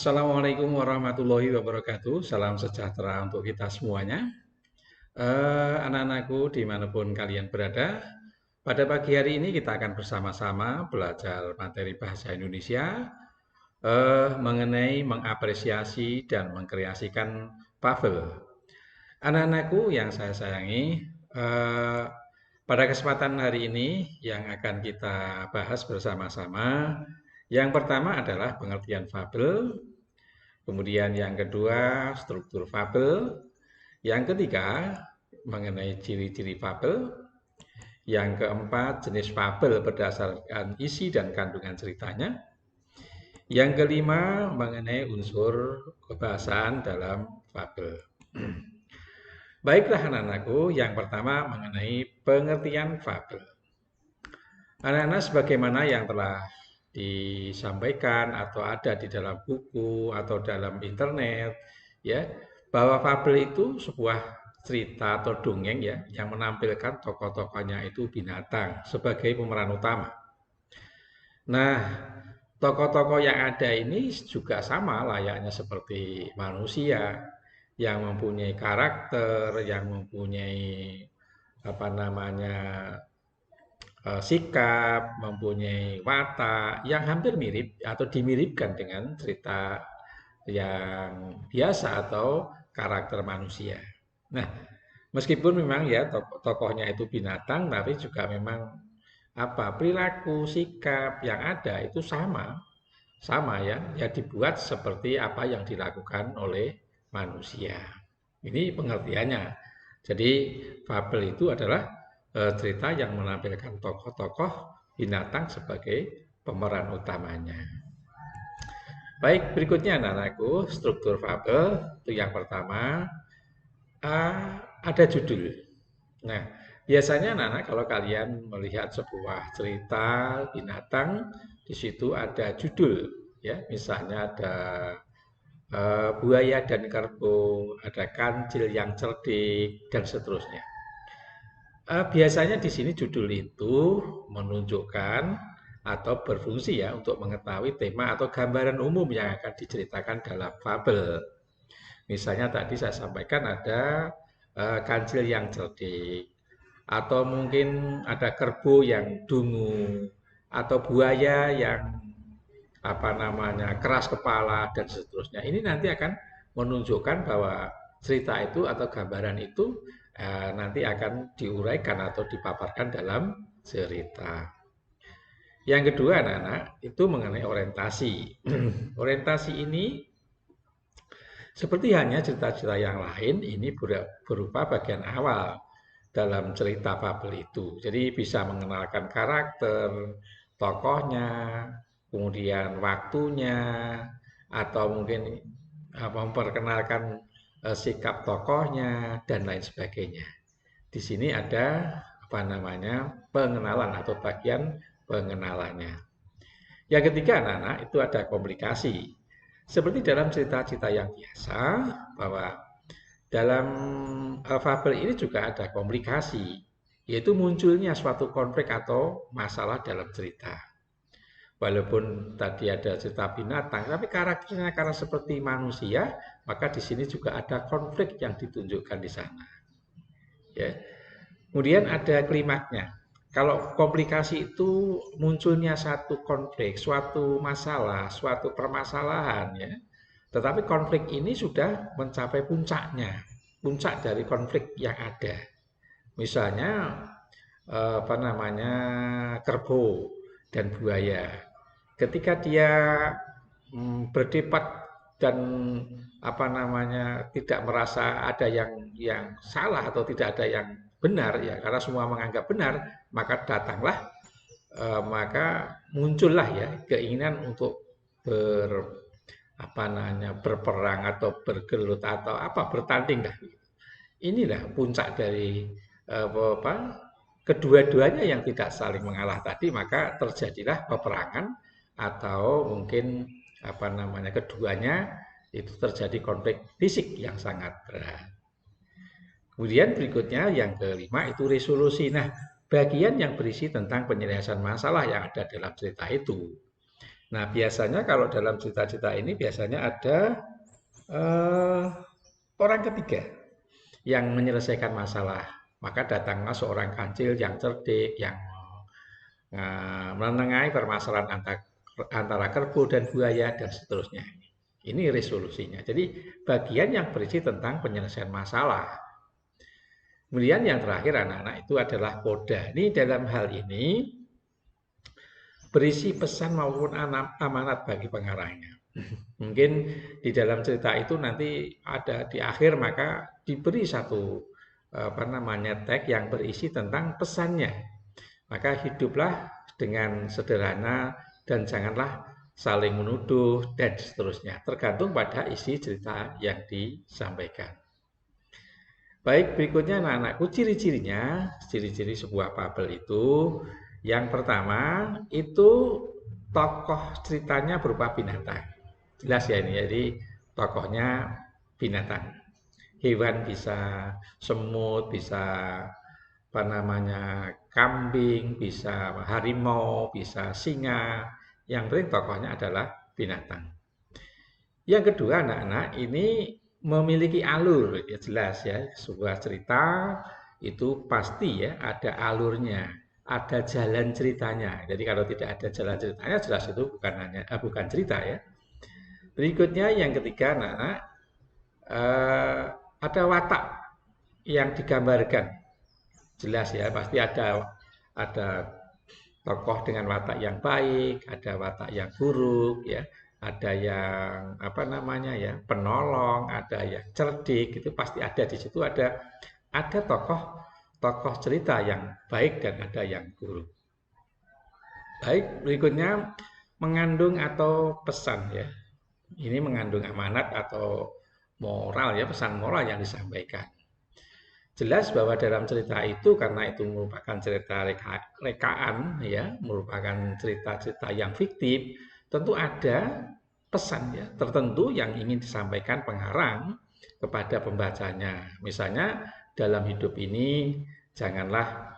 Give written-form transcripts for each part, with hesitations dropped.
Assalamualaikum warahmatullahi wabarakatuh. Salam sejahtera untuk kita semuanya. Anak-anakku dimanapun kalian berada, pada pagi hari ini kita akan bersama-sama belajar materi bahasa Indonesia mengenai mengapresiasi dan mengkreasikan fabel. Anak-anakku yang saya sayangi, eh, pada kesempatan hari ini yang akan kita bahas bersama-sama, yang pertama adalah pengertian fabel. Kemudian yang kedua, struktur fabel. Yang ketiga, mengenai ciri-ciri fabel. Yang keempat, jenis fabel berdasarkan isi dan kandungan ceritanya. Yang kelima, mengenai unsur kebahasaan dalam fabel. Baiklah anak-anakku, yang pertama mengenai pengertian fabel. Anak-anak sebagaimana yang telah disampaikan atau ada di dalam buku atau dalam internet ya, bahwa fabel itu sebuah cerita atau dongeng ya yang menampilkan tokoh-tokohnya itu binatang sebagai pemeran utama. Nah, tokoh-tokoh yang ada ini juga sama layaknya seperti manusia yang mempunyai karakter, yang mempunyai apa namanya sikap, mempunyai watak yang hampir mirip atau dimiripkan dengan cerita yang biasa atau karakter manusia. Nah, meskipun memang ya tokohnya itu binatang, tapi juga memang perilaku, sikap yang ada itu sama, sama ya, ya dibuat seperti apa yang dilakukan oleh manusia. Ini pengertiannya. Jadi fabel itu adalah cerita yang menampilkan tokoh-tokoh binatang sebagai pemeran utamanya. Baik, berikutnya anak-anakku, struktur fabel itu yang pertama ada judul. Nah, biasanya anak-anak kalau kalian melihat sebuah cerita binatang, di situ ada judul, ya, misalnya ada buaya dan kerbau, ada kancil yang cerdik, dan seterusnya. Biasanya di sini judul itu menunjukkan atau berfungsi ya untuk mengetahui tema atau gambaran umum yang akan diceritakan dalam fabel. Misalnya tadi saya sampaikan ada kancil yang cerdik, atau mungkin ada kerbau yang dungu, atau buaya yang keras kepala dan seterusnya. Ini nanti akan menunjukkan bahwa cerita itu atau gambaran itu nanti akan diuraikan atau dipaparkan dalam cerita. Yang kedua anak-anak itu mengenai orientasi. Orientasi ini seperti hanya cerita-cerita yang lain, ini berupa bagian awal dalam cerita fabel itu. Jadi bisa mengenalkan karakter, tokohnya, kemudian waktunya, atau mungkin memperkenalkan sikap tokohnya, dan lain sebagainya. Di sini ada pengenalan atau bagian pengenalannya. Yang ketiga anak-anak itu ada komunikasi. Seperti dalam cerita-cerita yang biasa, bahwa dalam fabel ini juga ada komunikasi, yaitu munculnya suatu konflik atau masalah dalam cerita. Walaupun tadi ada cerita binatang, tapi karakternya karena seperti manusia, maka di sini juga ada konflik yang ditunjukkan di sana. Ya. Kemudian ada klimaknya. Kalau komplikasi itu munculnya satu konflik, suatu masalah, suatu permasalahan ya. Tetapi konflik ini sudah mencapai puncaknya, puncak dari konflik yang ada. Misalnya kerbau dan buaya. Ketika dia berdebat dan tidak merasa ada yang salah atau tidak ada yang benar ya, karena semua menganggap benar, maka datanglah maka muncullah ya keinginan untuk berperang atau bergelut atau bertanding dah. Inilah puncak dari kedua-duanya yang tidak saling mengalah tadi, maka terjadilah peperangan atau mungkin keduanya itu terjadi konflik fisik yang sangat berat. Kemudian berikutnya yang kelima itu resolusi. Nah, bagian yang berisi tentang penyelesaian masalah yang ada dalam cerita itu. Nah, biasanya kalau dalam cerita-cerita ini biasanya ada eh, orang ketiga yang menyelesaikan masalah. Maka datanglah seorang kancil yang cerdik, yang menengahi permasalahan antara kerbau dan buaya dan seterusnya. Ini resolusinya. Jadi bagian yang berisi tentang penyelesaian masalah. Kemudian yang terakhir anak-anak itu adalah koda. Ini dalam hal ini berisi pesan maupun amanat bagi pengarangnya. Mungkin di dalam cerita itu nanti ada di akhir maka diberi satu apa namanya tag yang berisi tentang pesannya. Maka hiduplah dengan sederhana dan janganlah saling menuduh dan seterusnya. Tergantung pada isi cerita yang disampaikan. Baik, berikutnya anak-anakku ciri-ciri sebuah fabel itu. Yang pertama itu tokoh ceritanya berupa binatang. Jelas ya ini, jadi tokohnya binatang. Hewan bisa semut, bisa apa namanya kambing, bisa harimau, bisa singa. Yang penting tokohnya adalah binatang. Yang kedua anak-anak ini memiliki alur, ya jelas ya. Sebuah cerita itu pasti ya ada alurnya, ada jalan ceritanya. Jadi kalau tidak ada jalan ceritanya jelas itu bukan cerita ya. Berikutnya yang ketiga anak-anak ada watak yang digambarkan. Jelas ya, pasti ada tokoh dengan watak yang baik, ada watak yang buruk ya, ada yang apa namanya ya, penolong, ada yang cerdik, itu pasti ada di situ ada tokoh cerita yang baik dan ada yang buruk. Baik, berikutnya mengandung atau pesan ya. Ini mengandung amanat atau moral ya, pesan moral yang disampaikan. Jelas bahwa dalam cerita itu karena itu merupakan cerita rekaan ya, merupakan cerita-cerita yang fiktif, tentu ada pesan ya tertentu yang ingin disampaikan pengarang kepada pembacanya. Misalnya dalam hidup ini janganlah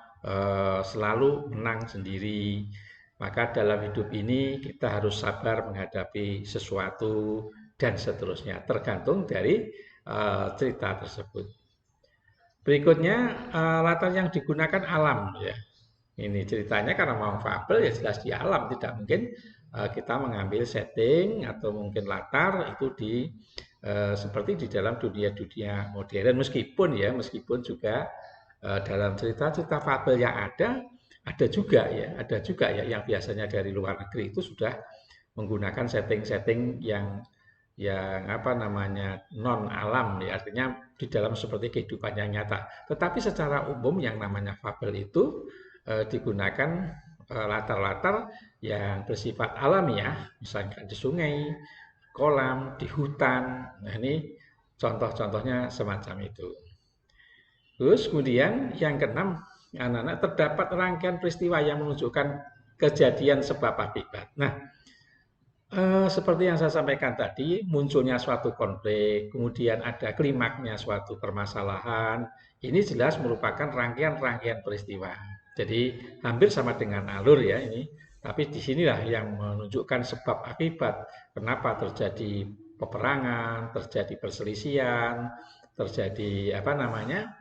selalu menang sendiri. Maka dalam hidup ini kita harus sabar menghadapi sesuatu dan seterusnya, tergantung dari cerita tersebut. Berikutnya latar yang digunakan alam ya. Ini ceritanya karena mau fabel ya jelas di alam, tidak mungkin kita mengambil setting atau mungkin latar itu seperti di dalam dunia-dunia modern meskipun juga dalam cerita-cerita fabel yang ada juga ya yang biasanya dari luar negeri itu sudah menggunakan setting-setting yang apa namanya non alam ya artinya di dalam seperti kehidupan yang nyata. Tetapi secara umum yang namanya fabel itu digunakan latar-latar yang bersifat alamiah, misalkan di sungai, kolam, di hutan. Nah ini contoh-contohnya semacam itu. Terus kemudian yang keenam, anak-anak terdapat rangkaian peristiwa yang menunjukkan kejadian sebab akibat. Nah, seperti yang saya sampaikan tadi, munculnya suatu konflik, kemudian ada klimaknya suatu permasalahan. Ini jelas merupakan rangkaian-rangkaian peristiwa. Jadi hampir sama dengan alur ya ini. Tapi disinilah yang menunjukkan sebab akibat. Kenapa terjadi peperangan, terjadi perselisihan, terjadi apa namanya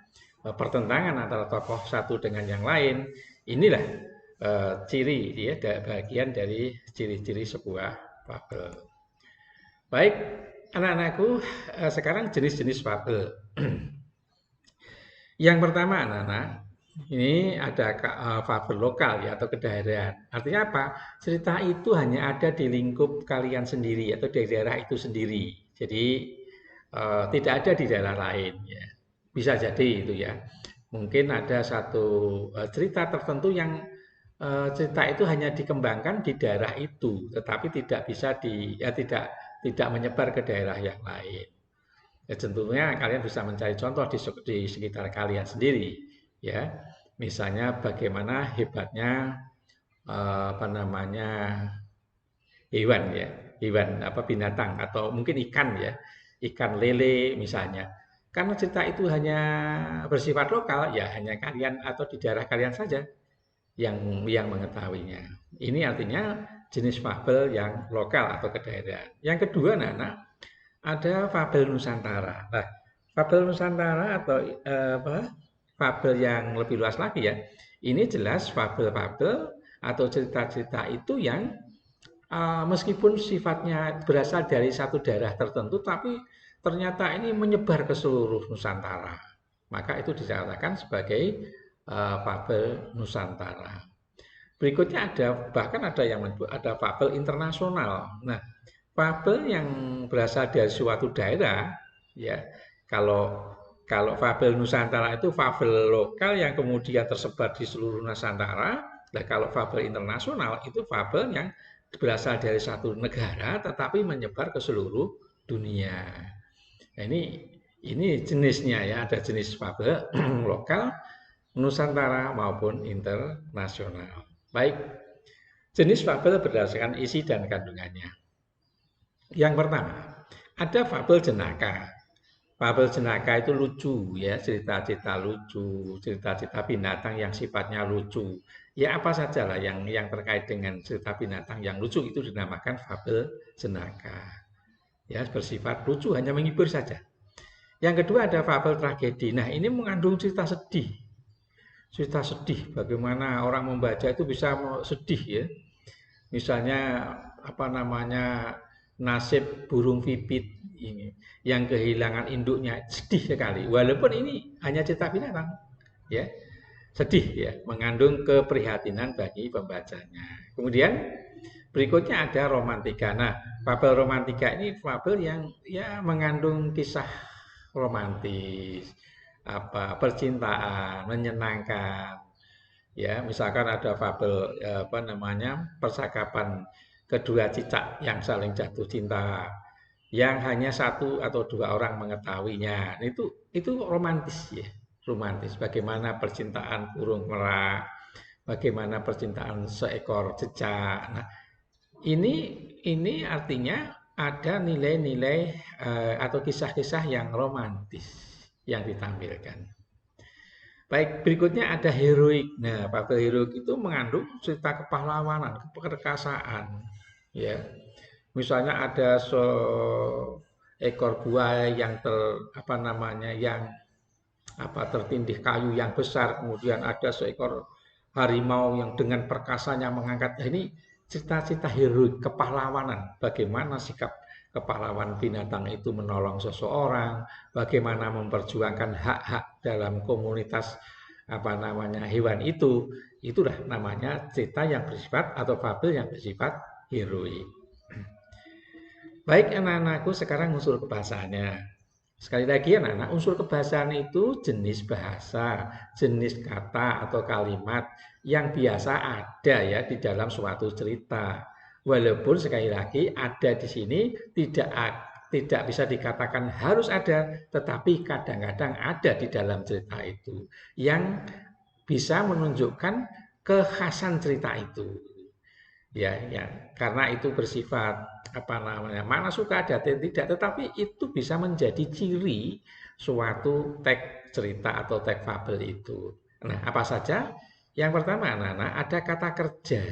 pertentangan antara tokoh satu dengan yang lain. Inilah ciri ya, bagian dari ciri-ciri sebuah fabel. Baik, anak-anakku, sekarang jenis-jenis fabel. Yang pertama, anak-anak, ini ada fabel lokal ya atau kedaerahan. Artinya apa? Cerita itu hanya ada di lingkup kalian sendiri atau di daerah itu sendiri. Jadi tidak ada di daerah lain. Ya. Bisa jadi itu ya. Mungkin ada satu cerita tertentu yang cerita itu hanya dikembangkan di daerah itu, tetapi tidak bisa tidak menyebar ke daerah yang lain. Ya, tentunya kalian bisa mencari contoh di sekitar kalian sendiri, ya. Misalnya bagaimana hebatnya apa namanya hewan ya, hewan apa binatang atau mungkin ikan ya, ikan lele misalnya. Karena cerita itu hanya bersifat lokal, ya hanya kalian atau di daerah kalian saja yang mengetahuinya. Ini artinya jenis fabel yang lokal atau kedaerahan. Yang kedua, anak-anak, ada fabel Nusantara. Nah, fabel Nusantara atau fabel yang lebih luas lagi ya. Ini jelas fabel-fabel atau cerita-cerita itu yang meskipun sifatnya berasal dari satu daerah tertentu, tapi ternyata ini menyebar ke seluruh Nusantara. Maka itu dikatakan sebagai fabel Nusantara. Berikutnya bahkan ada yang menyebut ada fabel internasional. Nah, fabel yang berasal dari suatu daerah, ya kalau kalau fabel Nusantara itu fabel lokal yang kemudian tersebar di seluruh Nusantara. Nah, kalau fabel internasional itu fabel yang berasal dari satu negara tetapi menyebar ke seluruh dunia. Nah, ini jenisnya ya, ada jenis fabel lokal, Nusantara maupun internasional. Baik, jenis fabel berdasarkan isi dan kandungannya. Yang pertama, ada fabel jenaka. Fabel jenaka itu lucu ya, cerita-cerita lucu, cerita-cerita binatang yang sifatnya lucu. Ya apa sajalah yang terkait dengan cerita binatang yang lucu itu dinamakan fabel jenaka. Ya, bersifat lucu, hanya menghibur saja. Yang kedua ada fabel tragedi. Nah, ini mengandung cerita sedih. Cerita sedih, bagaimana orang membaca itu bisa sedih ya. Misalnya apa namanya, nasib burung pipit ini yang kehilangan induknya, sedih sekali. Walaupun ini hanya cerita binatang, ya sedih ya, mengandung keprihatinan bagi pembacanya. Kemudian berikutnya ada romantika. Nah, fabel romantika ini fabel yang ya mengandung kisah romantis, apa percintaan, menyenangkan. Ya, misalkan ada fabel apa namanya, percakapan kedua cicak yang saling jatuh cinta, yang hanya satu atau dua orang mengetahuinya. Itu romantis ya, romantis. Bagaimana percintaan burung merak, bagaimana percintaan seekor cicak. Nah, ini artinya ada nilai-nilai atau kisah-kisah yang romantis yang ditampilkan. Baik, berikutnya ada heroik. Nah, fabel heroik itu mengandung cerita kepahlawanan, keperkasaan. Ya, misalnya ada seekor buaya yang apa namanya, yang apa tertindih kayu yang besar, kemudian ada seekor harimau yang dengan perkasanya mengangkat. Nah, ini cerita-cerita heroik kepahlawanan. Bagaimana sikap kepahlawan binatang itu menolong seseorang, bagaimana memperjuangkan hak-hak dalam komunitas apa namanya hewan itu. Itulah namanya cerita yang bersifat atau fabel yang bersifat heroik. Baik anak-anakku, sekarang unsur kebahasaannya. Sekali lagi anak-anak, unsur kebahasaan itu jenis bahasa, jenis kata atau kalimat yang biasa ada ya di dalam suatu cerita. Walaupun sekali lagi ada di sini tidak bisa dikatakan harus ada, tetapi kadang-kadang ada di dalam cerita itu yang bisa menunjukkan kekhasan cerita itu. Ya, karena itu bersifat apa namanya, mana suka ada tidak, tetapi itu bisa menjadi ciri suatu teks cerita atau teks fabel itu. Nah, apa saja? Yang pertama, anak-anak, ada kata kerja.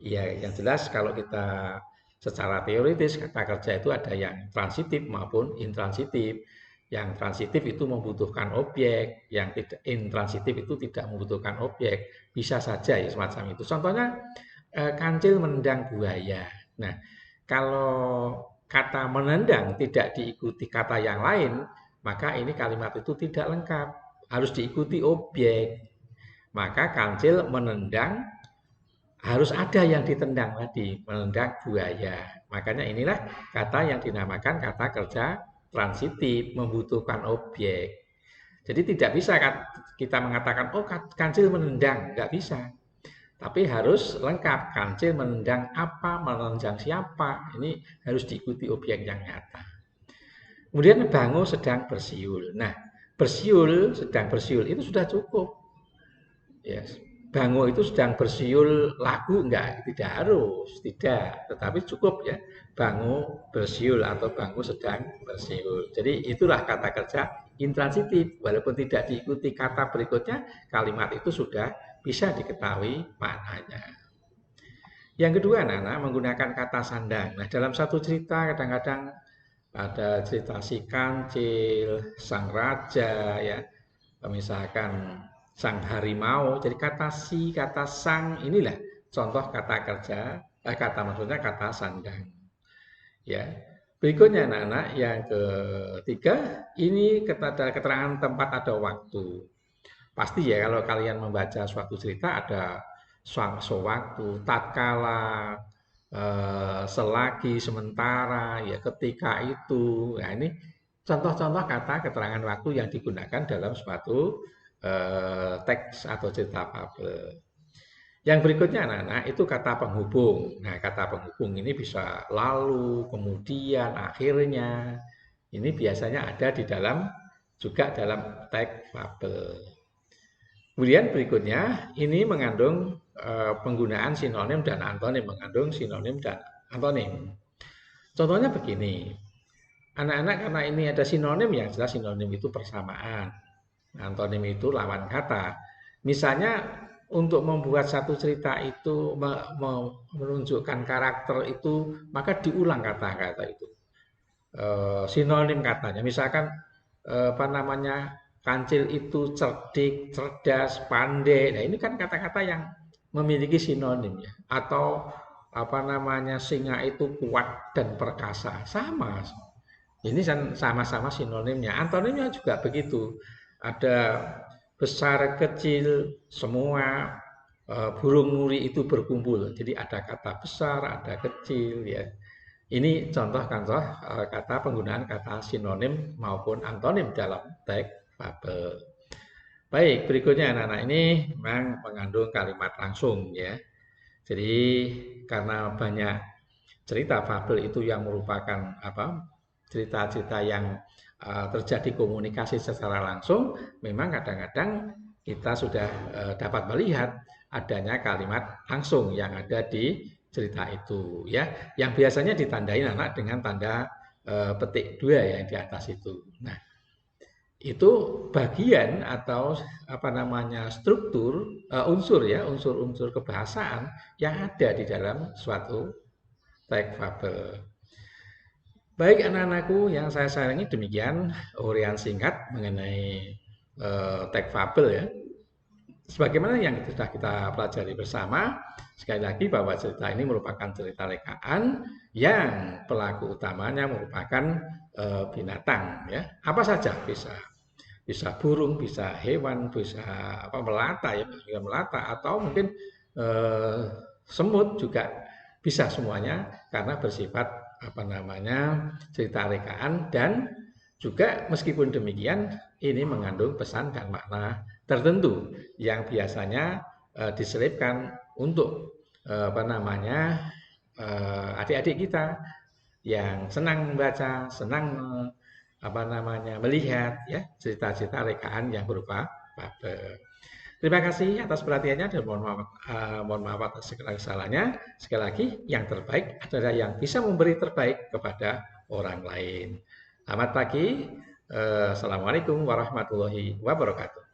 Ya, yang jelas kalau kita secara teoritis kata kerja itu ada yang transitif maupun intransitif. Yang transitif itu membutuhkan objek, yang tidak intransitif itu tidak membutuhkan objek. Bisa saja ya semacam itu. Contohnya kancil menendang buaya. Nah, kalau kata menendang tidak diikuti kata yang lain, maka ini kalimat itu tidak lengkap. Harus diikuti objek. Maka kancil menendang harus ada yang ditendang tadi, menendang buaya. Makanya inilah kata yang dinamakan kata kerja transitif, membutuhkan objek. Jadi tidak bisa kita mengatakan, oh kancil menendang, nggak bisa. Tapi harus lengkap, kancil menendang apa, menendang siapa, ini harus diikuti objek yang nyata. Kemudian bango sedang bersiul. Nah, bersiul, sedang bersiul itu sudah cukup. Ya, bango itu sedang bersiul lagu enggak, tidak harus, tidak, tetapi cukup ya. Bango bersiul atau bango sedang bersiul. Jadi itulah kata kerja intransitif, walaupun tidak diikuti kata berikutnya, kalimat itu sudah bisa diketahui maknanya. Yang kedua, anak-anak menggunakan kata sandang. Nah, dalam satu cerita kadang-kadang ada cerita si kancil, sang raja, ya, misalkan sang harimau. Jadi kata si, kata sang inilah contoh kata kerja, kata maksudnya kata sandang. Ya. Berikutnya anak-anak yang ketiga, ini keterangan tempat ada waktu. Pasti ya kalau kalian membaca suatu cerita ada sewaktu, tatkala, selagi, sementara, ya ketika itu. Nah, ini contoh-contoh kata keterangan waktu yang digunakan dalam suatu teks atau cerita fabel. Yang berikutnya anak-anak itu kata penghubung. Nah, kata penghubung ini bisa lalu, kemudian, akhirnya. Ini biasanya ada di dalam juga dalam teks fabel. Kemudian berikutnya ini mengandung penggunaan sinonim dan antonim, mengandung sinonim dan antonim. Contohnya begini, anak-anak karena ini ada sinonim yang jelas sinonim itu persamaan, antonim itu lawan kata. Misalnya untuk membuat satu cerita itu menunjukkan karakter itu maka diulang kata-kata itu. Sinonim katanya, misalkan apa namanya kancil itu cerdik, cerdas, pandai. Nah, ini kan kata-kata yang memiliki sinonim ya. Atau apa namanya singa itu kuat dan perkasa. Sama. Ini sama-sama sinonimnya. Antonimnya juga begitu. Ada besar, kecil, semua burung muri itu berkumpul. Jadi ada kata besar, ada kecil ya. Ini contoh-contoh kata penggunaan kata sinonim maupun antonim dalam teks fabel. Baik, berikutnya anak-anak ini memang mengandung kalimat langsung ya. Jadi karena banyak cerita fabel itu yang merupakan cerita-cerita yang terjadi komunikasi secara langsung, memang kadang-kadang kita sudah dapat melihat adanya kalimat langsung yang ada di cerita itu ya, yang biasanya ditandai anak dengan tanda petik 2 yang di atas itu. Nah, itu bagian atau apa namanya struktur unsur ya, unsur-unsur kebahasaan yang ada di dalam suatu teks fabel. Baik anak-anakku yang saya sayangi, demikian uraian singkat mengenai teks fabel ya. Sebagaimana yang sudah kita pelajari bersama, sekali lagi bahwa cerita ini merupakan cerita rekaan yang pelaku utamanya merupakan binatang ya. Apa saja bisa burung, bisa hewan, bisa melata ya, bisa melata atau mungkin semut juga bisa semuanya karena bersifat apa namanya cerita rekaan dan juga meskipun demikian ini mengandung pesan dan makna tertentu yang biasanya diselipkan untuk apa namanya adik-adik kita yang senang membaca, senang apa namanya melihat ya cerita-cerita rekaan yang berupa fabel. Terima kasih atas perhatiannya dan mohon maaf atas segala kesalahannya. Sekali lagi yang terbaik adalah yang bisa memberi terbaik kepada orang lain. Selamat pagi. Assalamualaikum warahmatullahi wabarakatuh.